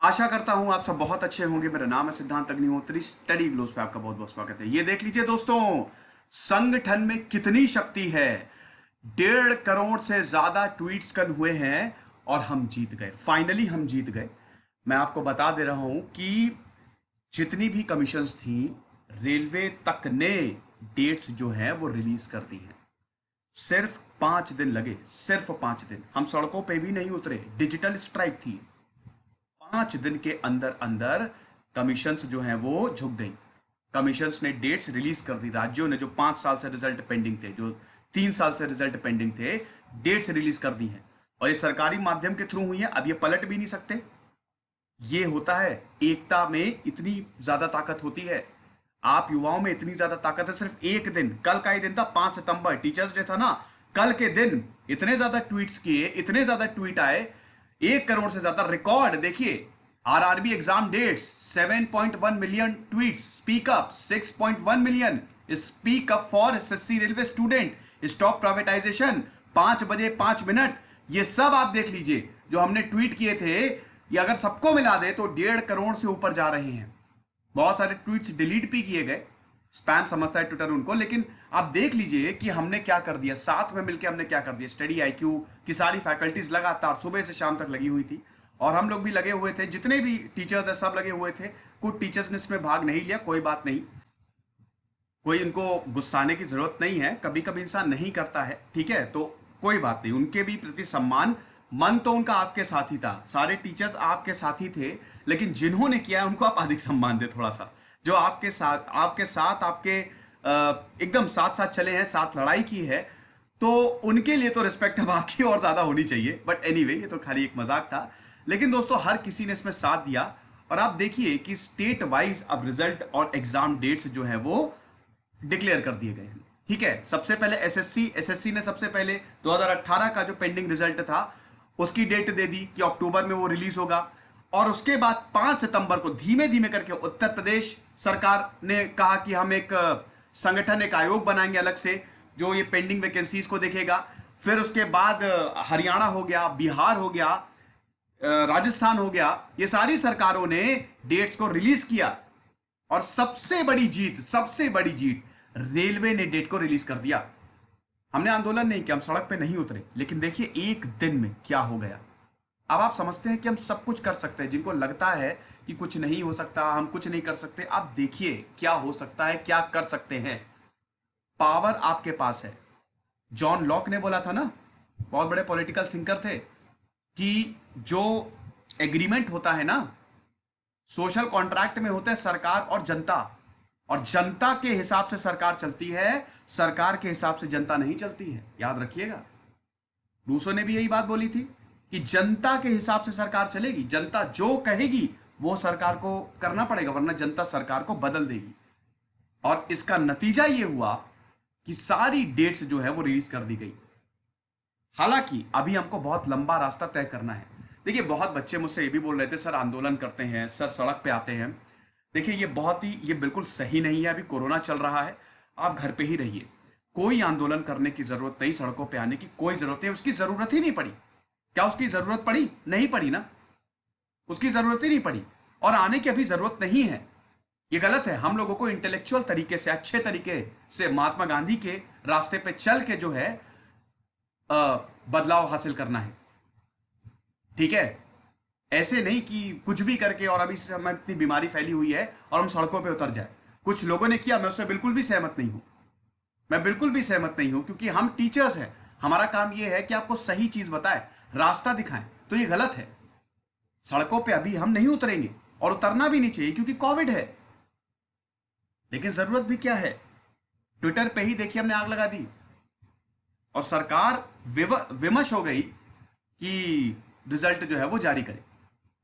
आशा करता हूं आप सब बहुत अच्छे होंगे। मेरा नाम है सिद्धांत अग्निहोत्री। स्टडी ग्लोस पे आपका बहुत बहुत स्वागत है। ये देख लीजिए दोस्तों, संगठन में कितनी शक्ति है। 1.5 करोड़ से ज्यादा ट्वीट्स कल हुए हैं और हम जीत गए। फाइनली हम जीत गए। मैं आपको बता दे रहा हूं कि जितनी भी कमीशंस थी, रेलवे तक ने डेट्स जो है वो रिलीज कर दी है। सिर्फ 5 दिन लगे, सिर्फ 5 दिन। हम सड़कों पे भी नहीं उतरे, डिजिटल स्ट्राइक थी। 5 दिन के अंदर अंदर कमीशंस जो हैं वो झुक गई। कमीशंस ने डेट्स रिलीज कर दी। राज्यों ने जो 5 साल से रिजल्ट पेंडिंग थे, जो 3 साल से रिजल्ट पेंडिंग थे, डेट्स रिलीज कर दी हैं। और ये सरकारी माध्यम के थ्रू हुई है। अब ये पलट भी नहीं सकते। ये होता है, एकता में इतनी ज्यादा ताकत होती है। आप युवाओं में इतनी ज्यादा ताकत है। सिर्फ एक दिन, कल का ही दिन था 5 सितंबर, टीचर्स डे था ना, कल के दिन इतने ज्यादा ट्वीट्स किए, इतने ज्यादा ट्वीट आए। 1 करोड़ से ज्यादा रिकॉर्ड। देखिए, RRB exam dates 7.1 million tweets. Speak up 6.1 million. Speak up for SSC railway student. Stop privatisation 5 बजे 5 मिनट। ये सब आप देख लीजिए जो हमने ट्वीट किए थे। ये अगर सबको मिला दे तो 1.5 करोड़ से ऊपर जा रहे हैं। बहुत सारे ट्वीट्स डिलीट भी किए गए, स्पैम समझता है ट्विटर उनको। लेकिन आप देख लीजिए कि हमने क्या कर दिया। साथ में मिलकर हमने क्या कर दिया। स्टडी आईक्यू की सारी फैकल्टीज लगातार सुबह से शाम तक लगी हुई थी और हम लोग भी लगे हुए थे। जितने भी टीचर्स हैं सब लगे हुए थे। कुछ टीचर्स ने इसमें भाग नहीं लिया, कोई बात नहीं, कोई इनको गुस्साने की जरूरत नहीं है। कभी कभी इंसान नहीं करता है, ठीक है, तो कोई बात नहीं। उनके भी प्रति सम्मान। मन तो उनका आपके साथ ही था, सारे टीचर्स आपके साथ ही थे। लेकिन जिन्होंने किया है उनको आप अधिक सम्मान दे थोड़ा सा। जो आपके साथ आपके एकदम साथ साथ चले हैं, साथ लड़ाई की है, तो उनके लिए तो रिस्पेक्ट अब आपकी और ज्यादा होनी चाहिए। बट एनीवे, ये तो खाली एक मजाक था। लेकिन दोस्तों, हर किसी ने इसमें साथ दिया। और आप देखिए कि स्टेट वाइज अब रिजल्ट और एग्जाम डेट्स जो है वो डिक्लेयर कर दिए गए हैं। ठीक है, सबसे पहले एसएससी ने सबसे पहले 2018 का जो पेंडिंग रिजल्ट था उसकी डेट दे दी कि अक्टूबर में वो रिलीज होगा। और उसके बाद 5 सितंबर को धीमे धीमे करके उत्तर प्रदेश सरकार ने कहा कि हम एक संगठन, एक आयोग बनाएंगे अलग से जो ये पेंडिंग वैकेंसीज को देखेगा। फिर उसके बाद हरियाणा हो गया, बिहार हो गया, राजस्थान हो गया। ये सारी सरकारों ने डेट्स को रिलीज किया। और सबसे बड़ी जीत, सबसे बड़ी जीत, रेलवे ने डेट को रिलीज कर दिया। हमने आंदोलन नहीं किया, हम सड़क पे नहीं उतरे। लेकिन देखिए एक दिन में क्या हो गया। अब आप समझते हैं कि हम सब कुछ कर सकते हैं। जिनको लगता है कि कुछ नहीं हो सकता, हम कुछ नहीं कर सकते, आप देखिए क्या हो सकता है, क्या कर सकते हैं। पावर आपके पास है। जॉन लॉक ने बोला था ना, बहुत बड़े पॉलिटिकल थिंकर थे, कि जो एग्रीमेंट होता है ना, सोशल कॉन्ट्रैक्ट में होते हैं सरकार और जनता। और जनता के हिसाब से सरकार चलती है, सरकार के हिसाब से जनता नहीं चलती है। याद रखिएगा, रूसो ने भी यही बात बोली थी कि जनता के हिसाब से सरकार चलेगी। जनता जो कहेगी वो सरकार को करना पड़ेगा, वरना जनता सरकार को बदल देगी। और इसका नतीजा ये हुआ कि सारी डेट्स जो है वो रिलीज कर दी गई। हालांकि अभी हमको बहुत लंबा रास्ता तय करना है। देखिए, बहुत बच्चे मुझसे ये भी बोल रहे थे, सर आंदोलन करते हैं, सर सड़क पे आते हैं। देखिए, ये बिल्कुल सही नहीं है। अभी कोरोना चल रहा है, आप घर पे ही रहिए। कोई आंदोलन करने की जरूरत नहीं, सड़कों पे आने की कोई जरूरत नहीं। उसकी जरूरत ही नहीं पड़ी। क्या उसकी जरूरत पड़ी? नहीं पड़ी ना, उसकी जरूरत ही नहीं पड़ी। और आने की अभी जरूरत नहीं है। ये गलत है। हम लोगों को इंटेलेक्चुअल तरीके से, अच्छे तरीके से महात्मा गांधी के रास्ते पे चल के जो है बदलाव हासिल करना है। ठीक है, ऐसे नहीं कि कुछ भी करके और अभी समय इतनी बीमारी फैली हुई है और हम सड़कों पे उतर जाए। कुछ लोगों ने किया, मैं उससे बिल्कुल भी सहमत नहीं हूं। मैं बिल्कुल भी सहमत नहीं हूं, क्योंकि हम टीचर्स हैं। हमारा काम यह है कि आपको सही चीज बताएं, रास्ता दिखाएं। तो ये गलत है। सड़कों पे अभी हम नहीं उतरेंगे और उतरना भी नहीं चाहिए, क्योंकि कोविड है। लेकिन जरूरत भी क्या है। ट्विटर पे ही देखिए हमने आग लगा दी और सरकार विमश हो गई कि रिजल्ट जो है वो जारी करे,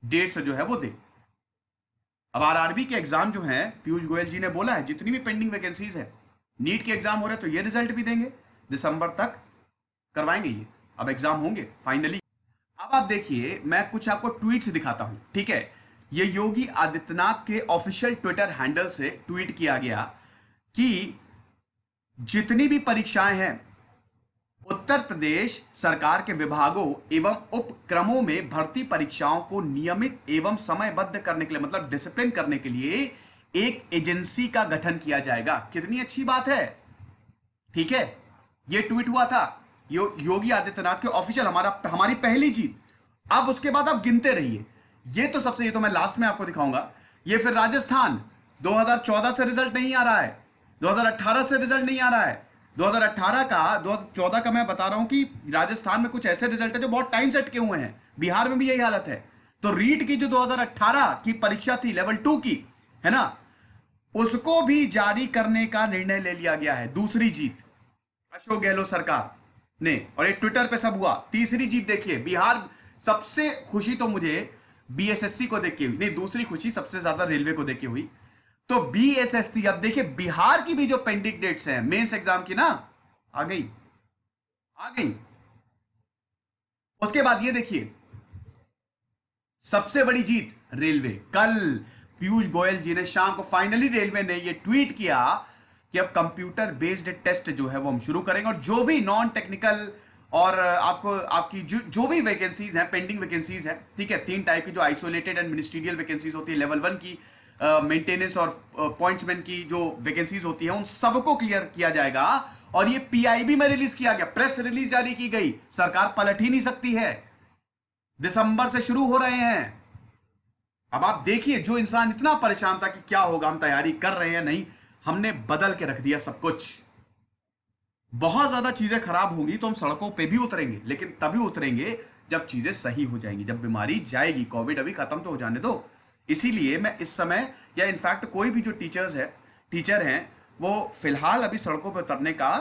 डेट्स जो है वो दे। अब आरआरबी के एग्जाम जो हैं, पीयूष गोयल जी ने बोला है जितनी भी पेंडिंग वैकेंसीज है, नीट के एग्जाम हो रहे तो ये रिजल्ट भी देंगे, दिसंबर तक करवाएंगे ये। अब एग्जाम होंगे फाइनली। अब आप देखिए, मैं कुछ आपको ट्वीट्स दिखाता हूं। ठीक है, ये योगी आदित्यनाथ के ऑफिशियल ट्विटर हैंडल से ट्वीट किया गया कि जितनी भी परीक्षाएं हैं उत्तर प्रदेश सरकार के विभागों एवं उपक्रमों में भर्ती परीक्षाओं को नियमित एवं समयबद्ध करने के लिए, मतलब डिसिप्लिन करने के लिए एक एजेंसी का गठन किया जाएगा। कितनी अच्छी बात है, ठीक है। यह ट्वीट हुआ था योगी आदित्यनाथ के ऑफिशियल, हमारी पहली जीत। अब उसके बाद आप गिनते रहिए, ये तो मैं लास्ट में आपको दिखाऊंगा। ये फिर राजस्थान 2014 से रिजल्ट नहीं आ रहा है, 2018 से रिजल्ट नहीं आ रहा है, 2014 का मैं बता रहा हूं कि राजस्थान में कुछ ऐसे रिजल्ट है जो बहुत टाइम से अटके हुए हैं। बिहार में भी यही हालत है। तो रीट की जो 2018 की परीक्षा थी लेवल 2 की, है ना, उसको भी जारी करने का निर्णय ले लिया गया है। दूसरी जीत अशोक गहलोत सरकार ने, और एक ट्विटर पे सब हुआ। तीसरी जीत देखिए बिहार। सबसे खुशी तो मुझे बीएसएससी को देख के हुई, नहीं, दूसरी खुशी सबसे ज्यादा रेलवे को देख के हुई। तो बीएसएससी, अब देखिए बिहार की भी जो पेंडिंग डेट्स हैं मेंस एग्जाम की ना, आ गई। उसके बाद ये देखिए सबसे बड़ी जीत रेलवे। कल पीयूष गोयल जी ने शाम को फाइनली रेलवे ने ये ट्वीट किया कि अब कंप्यूटर बेस्ड टेस्ट जो है वो हम शुरू करेंगे, और जो भी नॉन टेक्निकल और आपकी जो भी वैकेंसीज हैं, पेंडिंग वैकेंसीज हैं, ठीक है, 3 टाइप की जो आइसोलेटेड एंड मिनिस्ट्रियल वैकेंसीज होती है, लेवल 1 की मेंटेनेंस और पॉइंट्समैन की जो वैकेंसीज होती है, उन सबको क्लियर किया जाएगा। और ये पीआईबी में रिलीज किया गया, प्रेस रिलीज जारी की गई। सरकार पलट ही नहीं सकती है, दिसंबर से शुरू हो रहे हैं। अब आप देखिए, जो इंसान इतना परेशान था कि क्या होगा, हम तैयारी कर रहे हैं, नहीं, हमने बदल के रख दिया सब कुछ। बहुत ज्यादा चीजें खराब होंगी तो हम सड़कों पे भी उतरेंगे, लेकिन तभी उतरेंगे जब चीजें सही हो जाएंगी, जब बीमारी जाएगी। कोविड अभी खत्म तो हो जाने दो। इसीलिए मैं इस समय, या इनफैक्ट कोई भी जो टीचर हैं वो फिलहाल अभी सड़कों पर उतरने का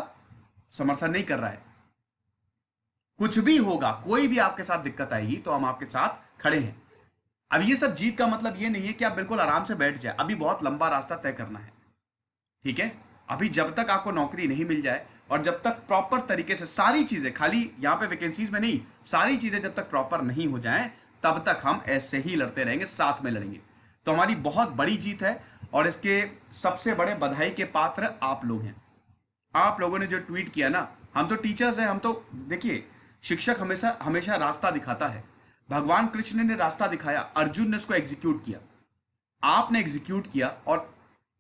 समर्थन नहीं कर रहा है। कुछ भी होगा, कोई भी आपके साथ दिक्कत आएगी तो हम आपके साथ खड़े हैं। अब ये सब जीत का मतलब ये नहीं है कि आप बिल्कुल आराम से बैठ जाए, अभी बहुत लंबा रास्ता तय करना है, ठीक है। अभी जब तक आपको नौकरी नहीं मिल जाए और जब तक प्रॉपर तरीके से सारी चीजें, खाली यहां पे वैकेंसीज में नहीं, सारी चीजें जब तक प्रॉपर नहीं हो जाएं, तब तक हम ऐसे ही लड़ते रहेंगे, साथ में लड़ेंगे। तो हमारी बहुत बड़ी जीत है, और इसके सबसे बड़े बधाई के पात्र आप लोग हैं। आप लोगों ने जो ट्वीट किया ना, हम तो टीचर्स हैं, हम तो देखिए, शिक्षक हमेशा हमेशा रास्ता दिखाता है। भगवान कृष्ण ने रास्ता दिखाया, अर्जुन ने उसको एग्जीक्यूट किया, आपने एग्जीक्यूट किया, और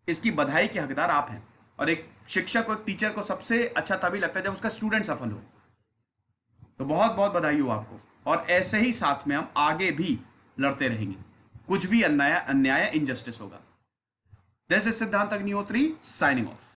इसकी बधाई के हकदार आप हैं। और एक शिक्षक और टीचर को सबसे अच्छा तभी लगता है जब उसका स्टूडेंट सफल हो। तो बहुत बहुत बधाई हो आपको, और ऐसे ही साथ में हम आगे भी लड़ते रहेंगे। कुछ भी अन्याय इनजस्टिस होगा। दिस इज सिद्धांत अग्निहोत्री साइनिंग ऑफ।